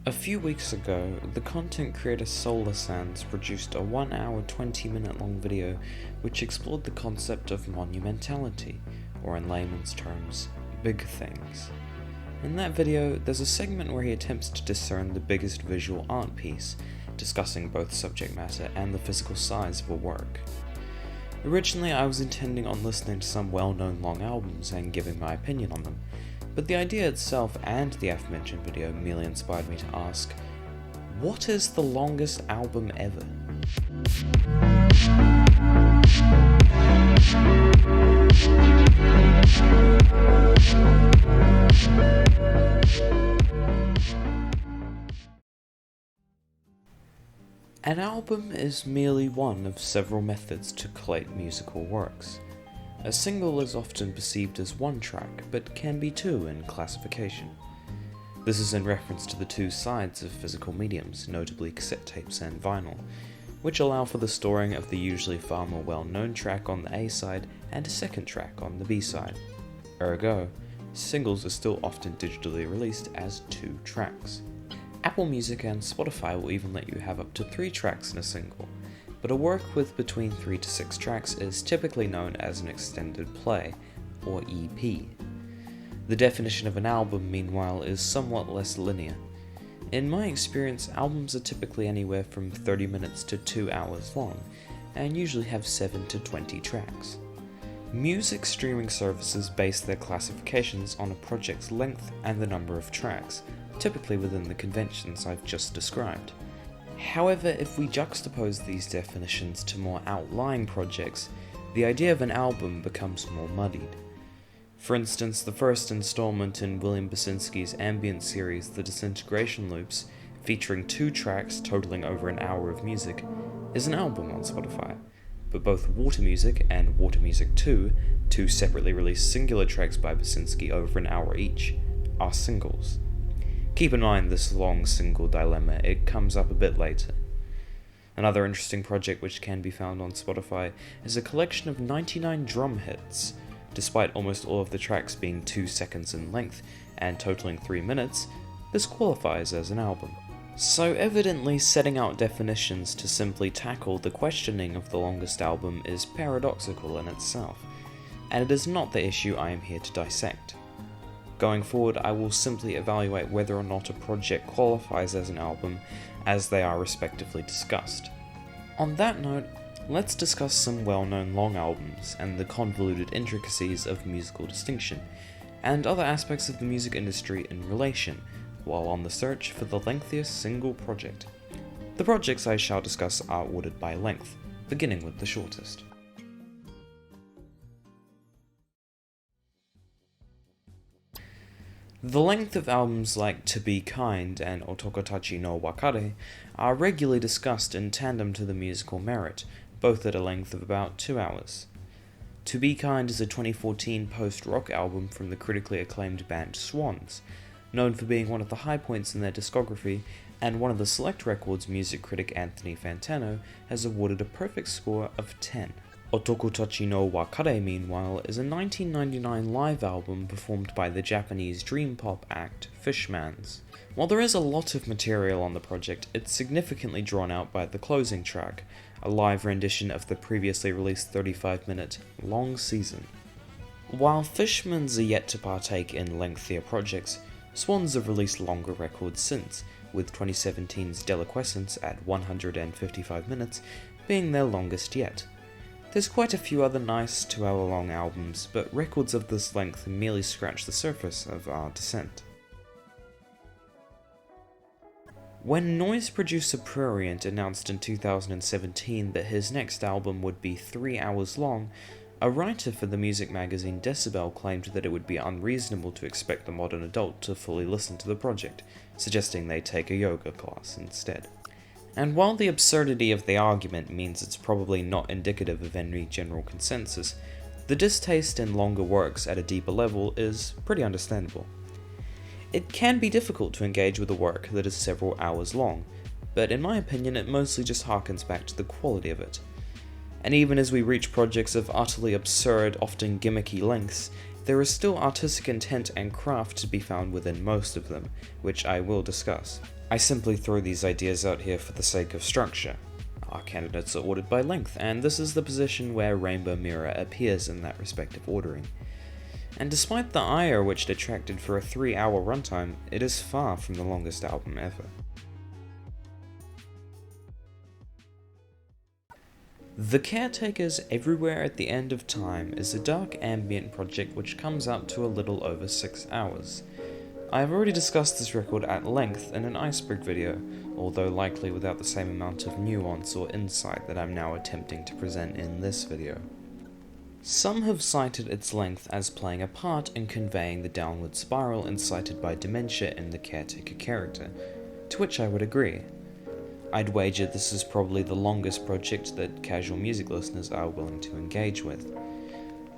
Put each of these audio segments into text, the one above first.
A few weeks ago, the content creator Swans produced a 1 hour 20-minute long video which explored the concept of monumentality, or in layman's terms, big things. In that video, there's a segment where he attempts to discern the biggest visual art piece, discussing both subject matter and the physical size of a work. Originally, I was intending on listening to some well-known long albums and giving my opinion on them, but the idea itself and the aforementioned video merely inspired me to ask, what is the longest album ever? An album is merely one of several methods to collate musical works. A single is often perceived as one track, but can be two in classification. This is in reference to the two sides of physical mediums, notably cassette tapes and vinyl, which allow for the storing of the usually far more well-known track on the A side and a second track on the B side. Ergo, singles are still often digitally released as 2 tracks. Apple Music and Spotify will even let you have up to 3 tracks in a single, but a work with between 3 to 6 tracks is typically known as an extended play, or EP. The definition of an album, meanwhile, is somewhat less linear. In my experience, albums are typically anywhere from 30 minutes to 2 hours long, and usually have 7 to 20 tracks. Music streaming services base their classifications on a project's length and the number of tracks, typically within the conventions I've just described. However, if we juxtapose these definitions to more outlying projects, the idea of an album becomes more muddied. For instance, the first installment in William Basinski's ambient series The Disintegration Loops, featuring 2 tracks totaling over an hour of music, is an album on Spotify, but both Water Music and Water Music 2, 2 separately released singular tracks by Basinski over an hour each, are singles. Keep in mind this long single dilemma, it comes up a bit later. Another interesting project which can be found on Spotify is a collection of 99 drum hits. Despite almost all of the tracks being 2 seconds in length and totaling 3 minutes, this qualifies as an album. So evidently setting out definitions to simply tackle the questioning of the longest album is paradoxical in itself, and it is not the issue I am here to dissect. Going forward, I will simply evaluate whether or not a project qualifies as an album as they are respectively discussed. On that note, let's discuss some well-known long albums and the convoluted intricacies of musical distinction, and other aspects of the music industry in relation, while on the search for the lengthiest single project. The projects I shall discuss are ordered by length, beginning with the shortest. The length of albums like To Be Kind and Otokotachi no Wakare are regularly discussed in tandem to the musical merit, both at a length of about 2 hours. To Be Kind is a 2014 post-rock album from the critically acclaimed band Swans, known for being one of the high points in their discography, and one of the Select Records music critic Anthony Fantano has awarded a perfect score of 10. Otokotachi no Wakare, meanwhile, is a 1999 live album performed by the Japanese dream pop act Fishmans. While there is a lot of material on the project, it's significantly drawn out by the closing track, a live rendition of the previously released 35-minute Long Season. While Fishmans are yet to partake in lengthier projects, Swans have released longer records since, with 2017's Deliquescence at 155 minutes being their longest yet. There's quite a few other nice 2-hour-long albums, but records of this length merely scratch the surface of our descent. When noise producer Prurient announced in 2017 that his next album would be 3 hours long, a writer for the music magazine Decibel claimed that it would be unreasonable to expect the modern adult to fully listen to the project, suggesting they take a yoga class instead. And while the absurdity of the argument means it's probably not indicative of any general consensus, the distaste in longer works at a deeper level is pretty understandable. It can be difficult to engage with a work that is several hours long, but in my opinion it mostly just harkens back to the quality of it. And even as we reach projects of utterly absurd, often gimmicky lengths, there is still artistic intent and craft to be found within most of them, which I will discuss. I simply throw these ideas out here for the sake of structure. Our candidates are ordered by length, and this is the position where Rainbow Mirror appears in that respective ordering. And despite the ire which it attracted for a 3-hour runtime, it is far from the longest album ever. The Caretaker's Everywhere at the End of Time is a dark ambient project which comes up to a little over 6 hours. I have already discussed this record at length in an iceberg video, although likely without the same amount of nuance or insight that I'm now attempting to present in this video. Some have cited its length as playing a part in conveying the downward spiral incited by dementia in the Caretaker character, to which I would agree. I'd wager this is probably the longest project that casual music listeners are willing to engage with.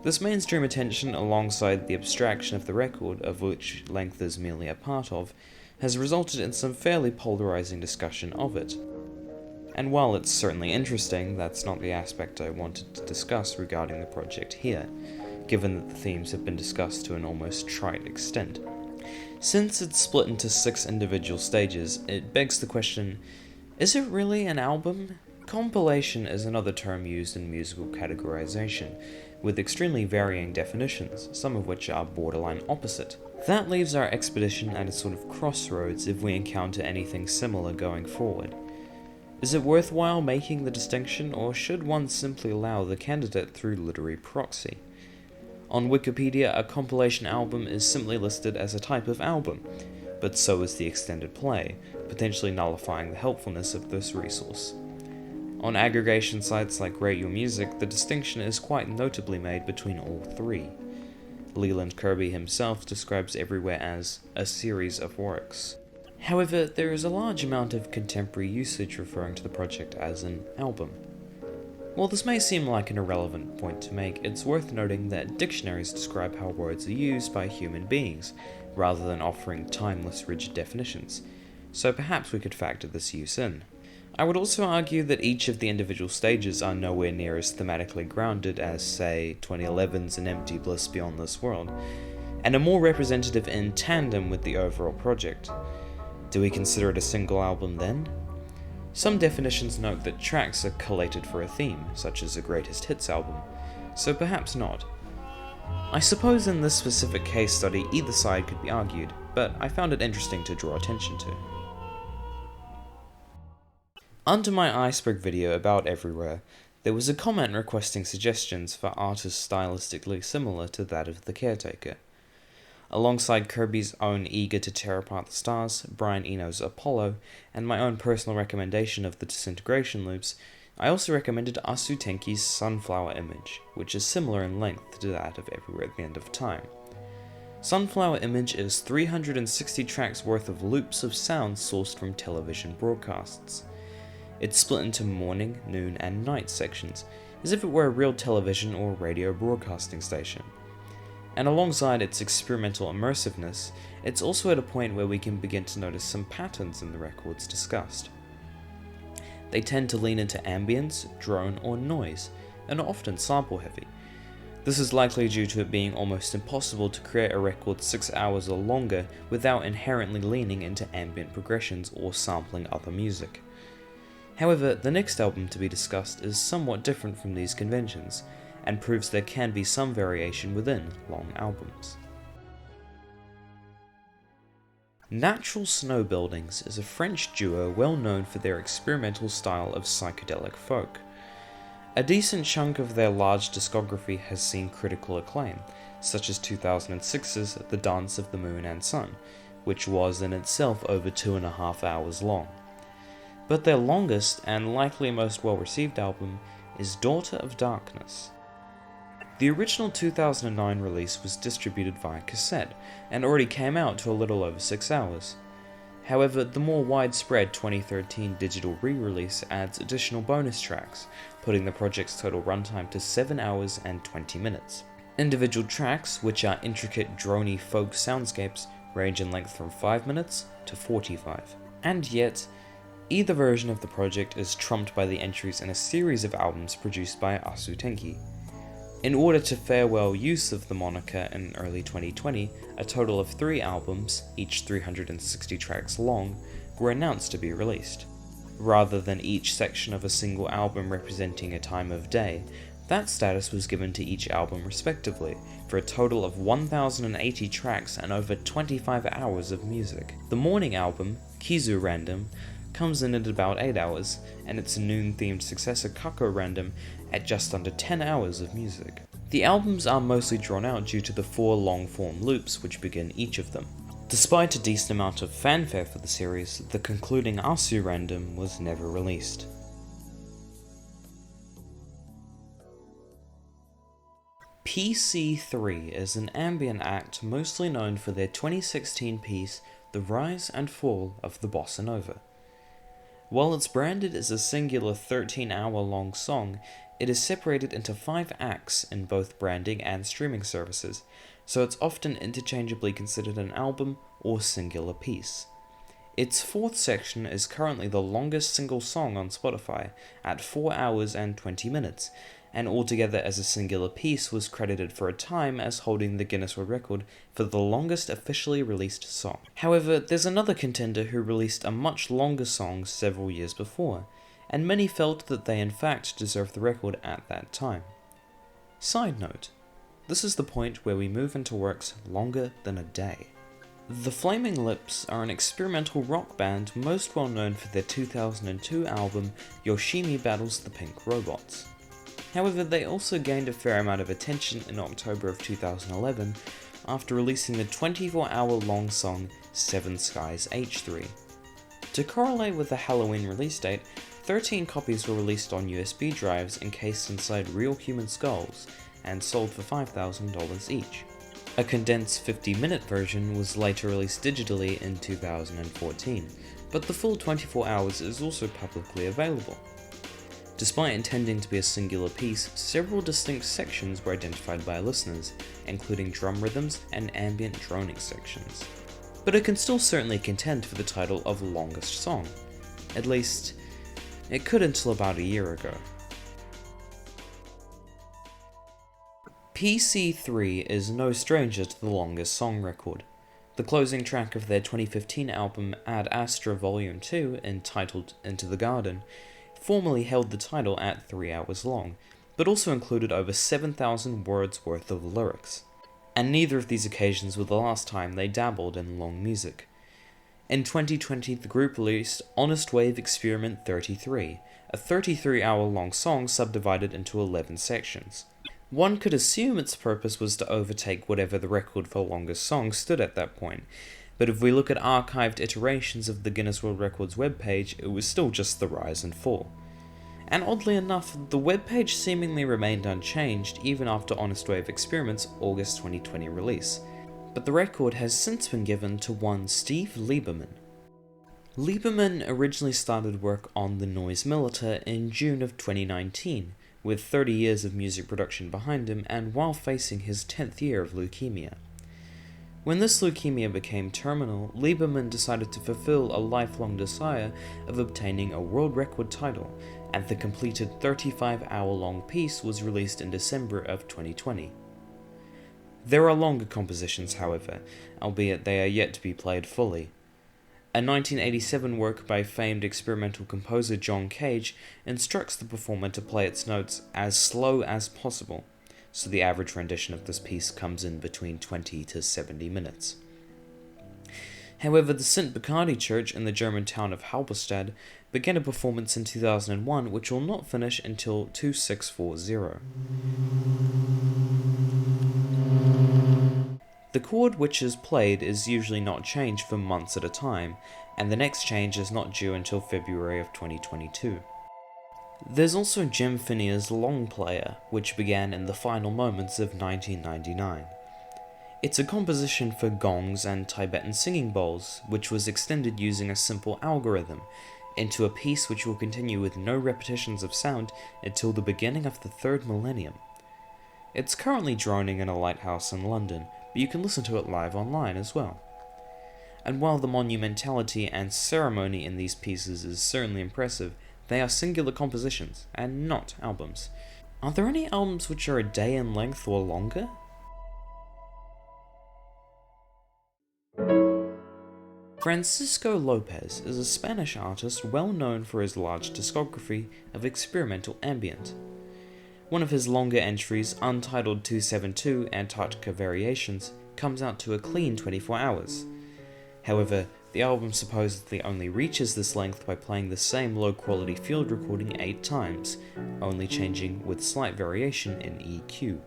This mainstream attention, alongside the abstraction of the record, of which length is merely a part of, has resulted in some fairly polarizing discussion of it. And while it's certainly interesting, that's not the aspect I wanted to discuss regarding the project here, given that the themes have been discussed to an almost trite extent. Since it's split into 6 individual stages, it begs the question, is it really an album? Compilation is another term used in musical categorization, with extremely varying definitions, some of which are borderline opposite. That leaves our expedition at a sort of crossroads if we encounter anything similar going forward. Is it worthwhile making the distinction, or should one simply allow the candidate through literary proxy? On Wikipedia, a compilation album is simply listed as a type of album, but so is the extended play, potentially nullifying the helpfulness of this resource. On aggregation sites like Rate Your Music, the distinction is quite notably made between all 3. Leland Kirby himself describes Everywhere as a series of works. However, there is a large amount of contemporary usage referring to the project as an album. While this may seem like an irrelevant point to make, it's worth noting that dictionaries describe how words are used by human beings, rather than offering timeless, rigid definitions, so perhaps we could factor this use in. I would also argue that each of the individual stages are nowhere near as thematically grounded as, say, 2011's An Empty Bliss Beyond This World, and are more representative in tandem with the overall project. Do we consider it a single album then? Some definitions note that tracks are collated for a theme, such as a greatest hits album, so perhaps not. I suppose in this specific case study either side could be argued, but I found it interesting to draw attention to. Under my iceberg video about Everywhere, there was a comment requesting suggestions for artists stylistically similar to that of The Caretaker. Alongside Kirby's own Eager to Tear Apart the Stars, Brian Eno's Apollo, and my own personal recommendation of the Disintegration Loops, I also recommended Asu Tenki's Sunflower Image, which is similar in length to that of Everywhere at the End of Time. Sunflower Image is 360 tracks worth of loops of sounds sourced from television broadcasts. It's split into morning, noon, and night sections, as if it were a real television or radio broadcasting station. And alongside its experimental immersiveness, it's also at a point where we can begin to notice some patterns in the records discussed. They tend to lean into ambience, drone, or noise, and are often sample-heavy. This is likely due to it being almost impossible to create a record 6 hours or longer without inherently leaning into ambient progressions or sampling other music. However, the next album to be discussed is somewhat different from these conventions, and proves there can be some variation within long albums. Natural Snow Buildings is a French duo well known for their experimental style of psychedelic folk. A decent chunk of their large discography has seen critical acclaim, such as 2006's The Dance of the Moon and Sun, which was in itself over 2.5 hours long. But their longest and likely most well-received album is Daughter of Darkness. The original 2009 release was distributed via cassette, and already came out to a little over 6 hours. However, the more widespread 2013 digital re-release adds additional bonus tracks, putting the project's total runtime to 7 hours and 20 minutes. Individual tracks, which are intricate droney folk soundscapes, range in length from 5 minutes to 45. And yet, either version of the project is trumped by the entries in a series of albums produced by Asu Tenki. In order to farewell use of the moniker in early 2020, a total of 3 albums, each 360 tracks long, were announced to be released. Rather than each section of a single album representing a time of day, that status was given to each album respectively, for a total of 1,080 tracks and over 25 hours of music. The morning album, Kizu Random, comes in at about 8 hours, and its noon-themed successor Kako Random at just under 10 hours of music. The albums are mostly drawn out due to the 4 long-form loops which begin each of them. Despite a decent amount of fanfare for the series, the concluding Asu Random was never released. PC3 is an ambient act mostly known for their 2016 piece The Rise and Fall of the Bossa Nova. While it's branded as a singular 13-hour-long song, it is separated into 5 acts in both branding and streaming services, so it's often interchangeably considered an album or singular piece. Its 4th section is currently the longest single song on Spotify, at 4 hours and 20 minutes, and altogether as a singular piece was credited for a time as holding the Guinness World Record for the longest officially released song. However, there's another contender who released a much longer song several years before, and many felt that they in fact deserved the record at that time. Side note, this is the point where we move into works longer than a day. The Flaming Lips are an experimental rock band most well known for their 2002 album Yoshimi Battles the Pink Robots. However, they also gained a fair amount of attention in October of 2011 after releasing the 24-hour-long song Seven Skies H3. To correlate with the Halloween release date, 13 copies were released on USB drives encased inside real human skulls and sold for $5,000 each. A condensed 50-minute version was later released digitally in 2014, but the full 24 hours is also publicly available. Despite intending to be a singular piece, several distinct sections were identified by listeners, including drum rhythms and ambient droning sections. But it can still certainly contend for the title of longest song. At least, it could until about a year ago. PC3 is no stranger to the longest song record. The closing track of their 2015 album Ad Astra Volume 2, entitled Into the Garden, formerly held the title at 3 hours long, but also included over 7,000 words worth of lyrics. And neither of these occasions were the last time they dabbled in long music. In 2020, the group released Honest Wave Experiment 33, a 33-hour-long song subdivided into 11 sections. One could assume its purpose was to overtake whatever the record for longest song stood at that point, but if we look at archived iterations of the Guinness World Records webpage, it was still just the rise and fall. And oddly enough, the webpage seemingly remained unchanged even after Honest Wave Experiment's August 2020 release, but the record has since been given to one Steve Lieberman. Lieberman originally started work on The Noise Militer in June of 2019, with 30 years of music production behind him and while facing his 10th year of leukemia. When this leukemia became terminal, Lieberman decided to fulfill a lifelong desire of obtaining a world record title, and the completed 35-hour-long piece was released in December of 2020. There are longer compositions, however, albeit they are yet to be played fully. A 1987 work by famed experimental composer John Cage instructs the performer to play its notes as slow as possible, so the average rendition of this piece comes in between 20 to 70 minutes. However, the St. Bacardi Church in the German town of Halberstadt began a performance in 2001 which will not finish until 2640. The chord which is played is usually not changed for months at a time, and the next change is not due until February of 2022. There's also Jim Finier's Longplayer, which began in the final moments of 1999. It's a composition for gongs and Tibetan singing bowls, which was extended using a simple algorithm, into a piece which will continue with no repetitions of sound until the beginning of the 3rd millennium. It's currently droning in a lighthouse in London, but you can listen to it live online as well. And while the monumentality and ceremony in these pieces is certainly impressive, they are singular compositions, and not albums. Are there any albums which are a day in length or longer? Francisco Lopez is a Spanish artist well known for his large discography of experimental ambient. One of his longer entries, Untitled 272 Antarctica Variations, comes out to a clean 24 hours. However, the album supposedly only reaches this length by playing the same low-quality field recording 8 times, only changing with slight variation in EQ.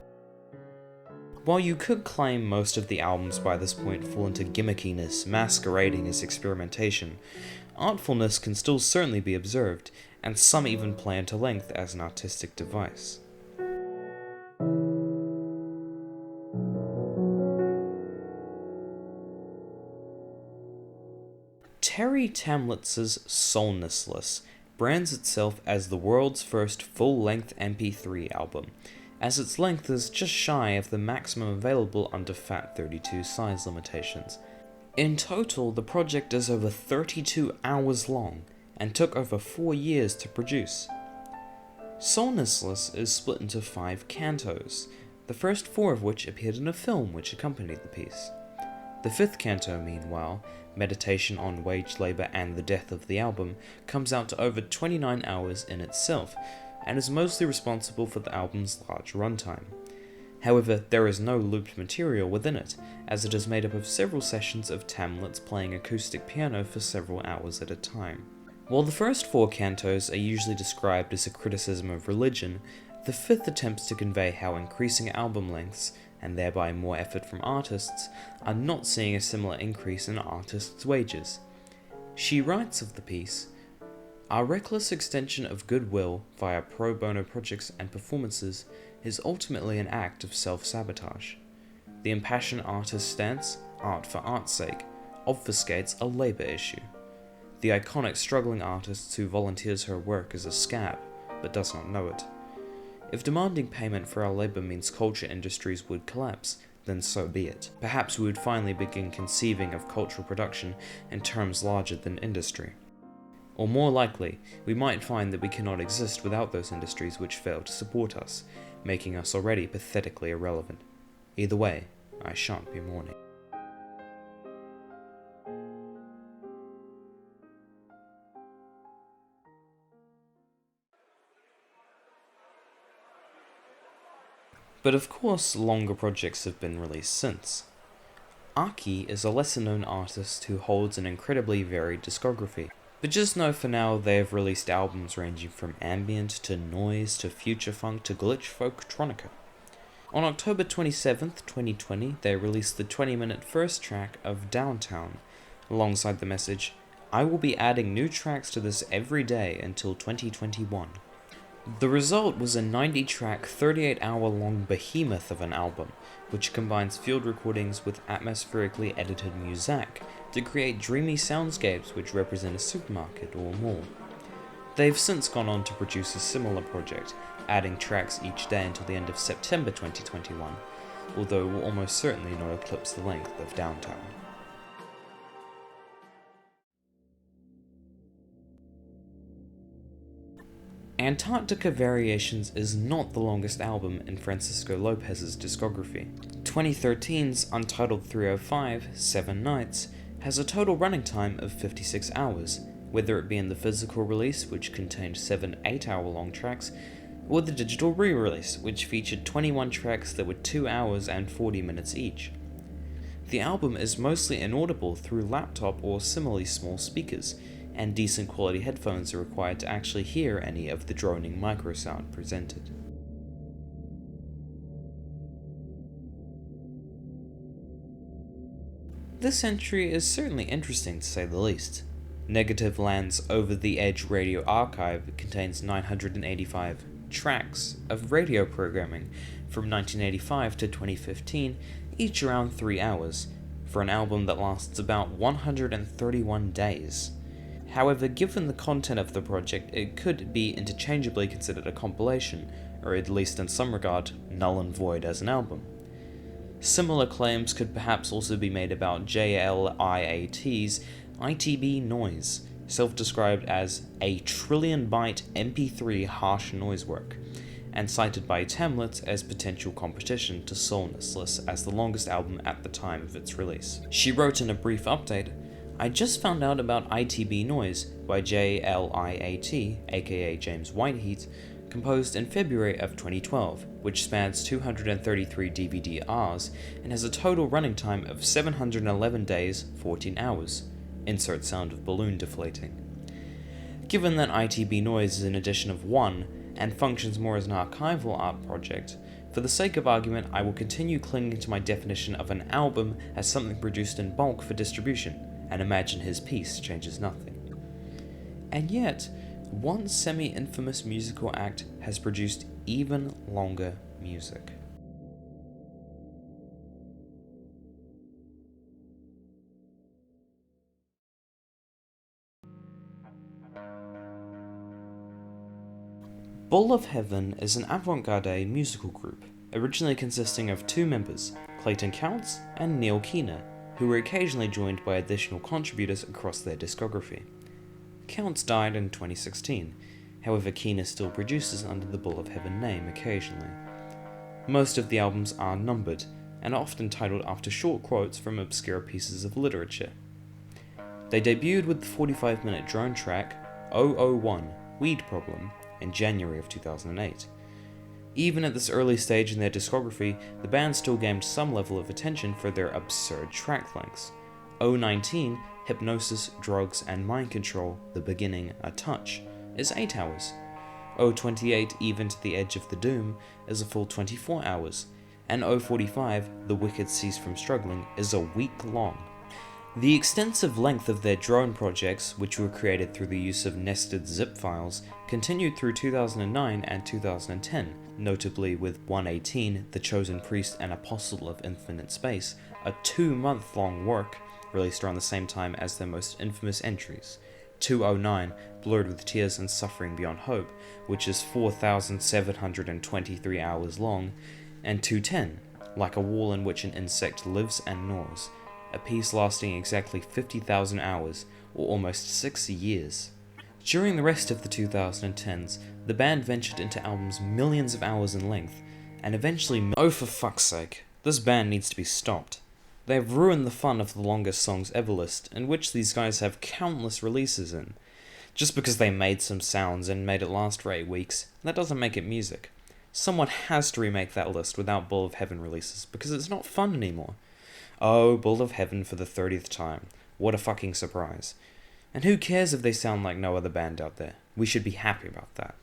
While you could claim most of the albums by this point fall into gimmickiness masquerading as experimentation, artfulness can still certainly be observed, and some even play into length as an artistic device. Terry Tamlitz's Soulnessless brands itself as the world's first full-length MP3 album, as its length is just shy of the maximum available under FAT32 size limitations. In total, the project is over 32 hours long, and took over 4 years to produce. Soulnessless is split into 5 cantos, the first 4 of which appeared in a film which accompanied the piece. The 5th canto, meanwhile, Meditation on Wage Labour and the Death of the Album, comes out to over 29 hours in itself, and is mostly responsible for the album's large runtime. However, there is no looped material within it, as it is made up of several sessions of Tamlitz playing acoustic piano for several hours at a time. While the first 4 cantos are usually described as a criticism of religion, the 5th attempts to convey how increasing album lengths, and thereby more effort from artists, are not seeing a similar increase in artists' wages. She writes of the piece, "Our reckless extension of goodwill via pro bono projects and performances is ultimately an act of self-sabotage. The impassioned artist's stance, art for art's sake, obfuscates a labour issue. The iconic struggling artist who volunteers her work is a scab, but does not know it. If demanding payment for our labour means culture industries would collapse, then so be it. Perhaps we would finally begin conceiving of cultural production in terms larger than industry. Or more likely, we might find that we cannot exist without those industries which fail to support us, making us already pathetically irrelevant. Either way, I shan't be mourning." But of course, longer projects have been released since. Aki is a lesser-known artist who holds an incredibly varied discography, but just know for now they have released albums ranging from ambient to noise to future funk to glitch folktronica. On October 27th, 2020, they released the 20-minute first track of Downtown, alongside the message, "I will be adding new tracks to this every day until 2021. The result was a 90-track, 38-hour-long behemoth of an album, which combines field recordings with atmospherically edited music to create dreamy soundscapes which represent a supermarket or mall. They've since gone on to produce a similar project, adding tracks each day until the end of September 2021, although it will almost certainly not eclipse the length of Downtown. Antarctica Variations is not the longest album in Francisco Lopez's discography. 2013's Untitled 305, 7 Nights, has a total running time of 56 hours, whether it be in the physical release, which contained 7 8-hour-long tracks, or the digital re-release, which featured 21 tracks that were 2 hours and 40 minutes each. The album is mostly inaudible through laptop or similarly small speakers, and decent quality headphones are required to actually hear any of the droning microsound presented. This entry is certainly interesting to say the least. Negative Land's Over the Edge Radio Archive contains 985 tracks of radio programming from 1985 to 2015, each around 3 hours, for an album that lasts about 131 days. However, given the content of the project, it could be interchangeably considered a compilation, or at least in some regard, null and void as an album. Similar claims could perhaps also be made about JLIAT's ITB Noise, self-described as a trillion-byte MP3 harsh noise work, and cited by Tamlet as potential competition to Soulnessless as the longest album at the time of its release. She wrote in a brief update, "I just found out about ITB Noise by JLIAT, aka James Whiteheat, composed in February of 2012, which spans 233 DVD-Rs and has a total running time of 711 days, 14 hours. Insert sound of balloon deflating. Given that ITB Noise is an edition of 1 and functions more as an archival art project, for the sake of argument I will continue clinging to my definition of an album as something produced in bulk for distribution, and imagine his piece changes nothing." And yet, one semi-infamous musical act has produced even longer music. Bull of Heaven is an avant-garde musical group, originally consisting of 2 members, Clayton Counts and Neil Keener, who were occasionally joined by additional contributors across their discography. Counts died in 2016, however Keener still produces under the Bull of Heaven name occasionally. Most of the albums are numbered, and are often titled after short quotes from obscure pieces of literature. They debuted with the 45-minute drone track 001, Weed Problem, in January of 2008. Even at this early stage in their discography, the band still gained some level of attention for their absurd track lengths. 019, Hypnosis, Drugs, and Mind Control, The Beginning, A Touch, is 8 hours. 028, Even to the Edge of the Doom, is a full 24 hours, and 045, The Wicked Cease from Struggling, is a week long. The extensive length of their drone projects, which were created through the use of nested zip files, continued through 2009 and 2010, notably with 118, The Chosen Priest and Apostle of Infinite Space, a 2-month-long work released around the same time as their most infamous entries. 209, Blurred with Tears and Suffering Beyond Hope, which is 4,723 hours long, and 210, Like a Wall in Which an Insect Lives and Gnaws, a piece lasting exactly 50,000 hours, or almost 6 years. During the rest of the 2010s, the band ventured into albums millions of hours in length, and eventually oh for fuck's sake, this band needs to be stopped. They have ruined the fun of the longest songs ever list, in which these guys have countless releases in. Just because they made some sounds and made it last for 8 weeks, that doesn't make it music. Someone has to remake that list without Bull of Heaven releases, because it's not fun anymore. Oh, Bull of Heaven for the 30th time. What a fucking surprise. And who cares if they sound like no other band out there? We should be happy about that.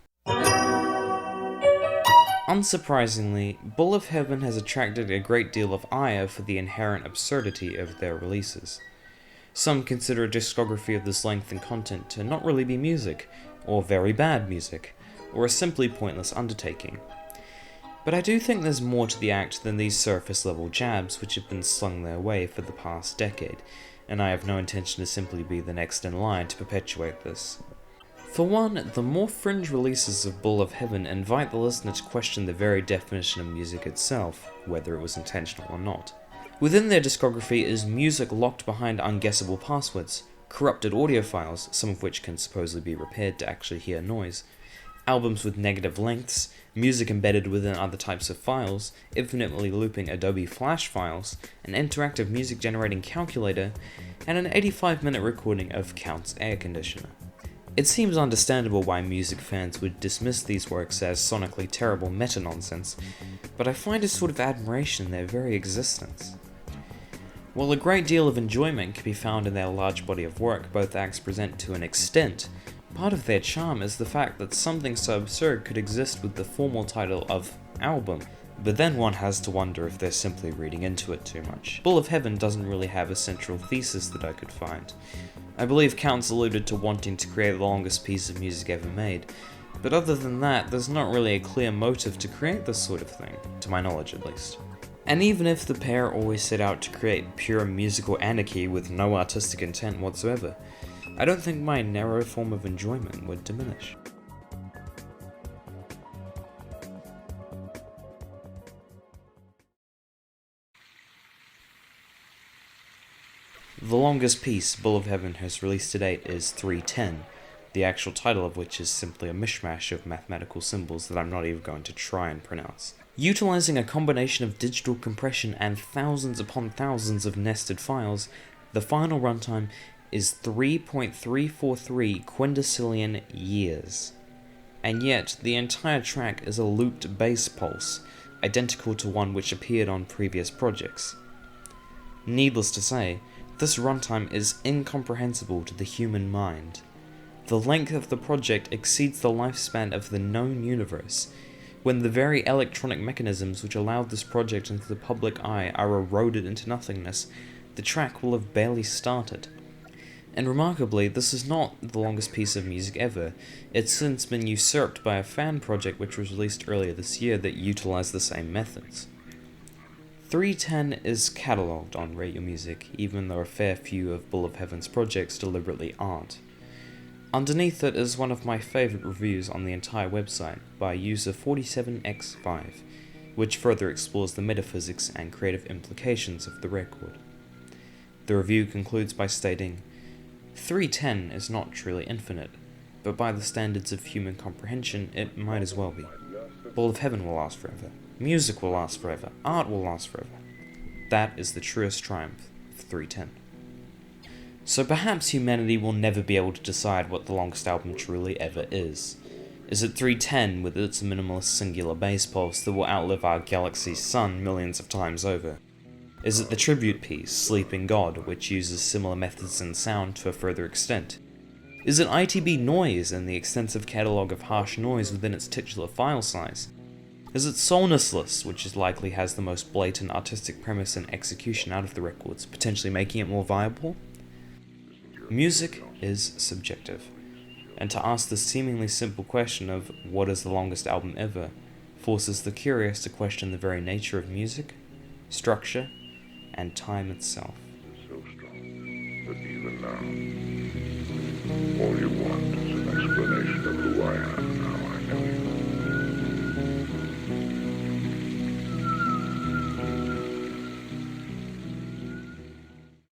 Unsurprisingly, Bull of Heaven has attracted a great deal of ire for the inherent absurdity of their releases. Some consider a discography of this length and content to not really be music, or very bad music, or a simply pointless undertaking. But I do think there's more to the act than these surface-level jabs which have been slung their way for the past decade, and I have no intention to simply be the next in line to perpetuate this. For one, the more fringe releases of Bull of Heaven invite the listener to question the very definition of music itself, whether it was intentional or not. Within their discography is music locked behind unguessable passwords, corrupted audio files, some of which can supposedly be repaired to actually hear noise, albums with negative lengths, music embedded within other types of files, infinitely looping Adobe Flash files, an interactive music generating calculator, and an 85-minute recording of Count's air conditioner. It seems understandable why music fans would dismiss these works as sonically terrible meta-nonsense, but I find a sort of admiration in their very existence. While a great deal of enjoyment can be found in their large body of work both acts present to an extent, part of their charm is the fact that something so absurd could exist with the formal title of album, but then one has to wonder if they're simply reading into it too much. Bull of Heaven doesn't really have a central thesis that I could find. I believe Counts alluded to wanting to create the longest piece of music ever made, but other than that, there's not really a clear motive to create this sort of thing, to my knowledge at least. And even if the pair always set out to create pure musical anarchy with no artistic intent whatsoever, I don't think my narrow form of enjoyment would diminish. The longest piece Bull of Heaven has released to date is 310, the actual title of which is simply a mishmash of mathematical symbols that I'm not even going to try and pronounce. Utilizing a combination of digital compression and thousands upon thousands of nested files, the final runtime is 3.343 quintillion years. And yet, the entire track is a looped bass pulse, identical to one which appeared on previous projects. Needless to say, this runtime is incomprehensible to the human mind. The length of the project exceeds the lifespan of the known universe. When the very electronic mechanisms which allowed this project into the public eye are eroded into nothingness, the track will have barely started. And remarkably, this is not the longest piece of music ever. It's since been usurped by a fan project which was released earlier this year that utilized the same methods. 310 is catalogued on Rate Your Music, even though a fair few of Bull of Heaven's projects deliberately aren't. Underneath it is one of my favourite reviews on the entire website by user 47x5, which further explores the metaphysics and creative implications of the record. The review concludes by stating, 310 is not truly infinite, but by the standards of human comprehension, it might as well be. Bull of Heaven will last forever. Music will last forever. Art will last forever. That is the truest triumph of 310. So perhaps humanity will never be able to decide what the longest album truly ever is. Is it 310 with its minimalist singular bass pulse that will outlive our galaxy's sun millions of times over? Is it the tribute piece, Sleeping God, which uses similar methods and sound to a further extent? Is it ITB Noise and the extensive catalogue of harsh noise within its titular file size? Is it Soulnessless, which likely has the most blatant artistic premise and execution out of the records, potentially making it more viable? Music is subjective, and to ask the seemingly simple question of what is the longest album ever forces the curious to question the very nature of music, structure, and time itself. So strong that even now, all you want is an explanation of who I am now.